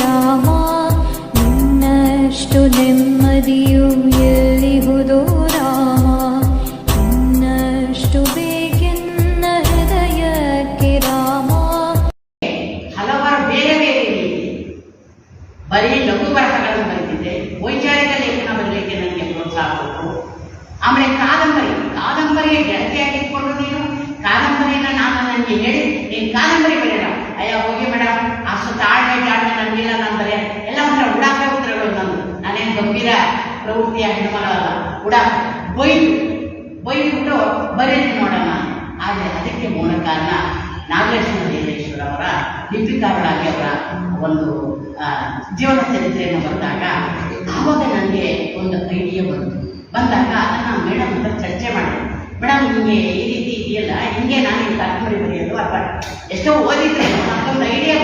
ರಾಮ ನಿನ್ನಷ್ಟು ನೆಮ್ಮದಿಯು ಎಲ್ಲಿಹುದೋ ರಾಮ ಇನ್ನಷ್ಟು ಬೇಕೆನ್ನ ಹೃದಯಕ್ಕೆ ರಾಮ. ಹಲವಾರು ಬೇರೆ ಬೇರೆ ಬರೀ ಲಘು ಬರಹಗಳನ್ನು ಬರೆದಿದ್ದೆ. ವೈಚಾರಿಕ ಲೇಖನ ಬರಲಿಕ್ಕೆ ನನಗೆ ಪ್ರೋತ್ಸಾಹ ಕೊಟ್ಟರು. ಆಮೇಲೆ ಕಾದಂಬರಿಯ ಗೆಳತಿಯಾಗಿಟ್ಕೊಂಡು ನೀನು ಕಾದಂಬರಿನ ನಾನು ನನಗೆ ಹೇಳಿ ನೀನು ಕಾದಂಬರಿ ಬರೆಯಲ್ಲ. ಅಯ್ಯ ಹೋಗಿ ಮೇಡಮ್ ಅಷ್ಟು ತಾಳ್ಮೆ ನನಗಿಲ್ಲ, ನಾನು ಬರೆಯ ಎಲ್ಲ ಒಂಥರ ಉಡಾಫೆ ಉತ್ತರಗಳು ನಾನು. ನಾನೇನು ಗಂಭೀರ ಪ್ರವೃತ್ತಿಯ ಹೆಣ್ಮಗ ಅಲ್ಲ. ಉಡಾಫೆ ಬೈದು ಬರೆಯೋದು ನೋಡೋಣ. ಆದರೆ ಅದಕ್ಕೆ ಮೂಲ ಕಾರಣ ನಾಗಲಕ್ಷ್ಮಣ ದೇವೇಶ್ವರ ಅವರ ಲಿಪಿಕಾರರಾಗಿ ಅವರ ಒಂದು ಜೀವನ ಚರಿತ್ರೆಯನ್ನು ಬಂದಾಗ ಆವಾಗ ನನಗೆ ಒಂದು ಐಡಿಯಾ ಬಂದಾಗ ಅದನ್ನು ಮೇಡಮ್ ಹತ್ರ ಚರ್ಚೆ ಮಾಡಿದೆ. ಮೇಡಮ್ ಹಿಂಗೆ ಈ ರೀತಿ ಇದೆಯಲ್ಲ, ಹಿಂಗೆ ನಾನು ಈ ಕಾದಂಬರಿ ಬರೆಯೋದು ಅಥವಾ ಎಷ್ಟೋ ಓದಿದ್ರೆ ಮತ್ತೊಂದು ಐಡಿಯಾ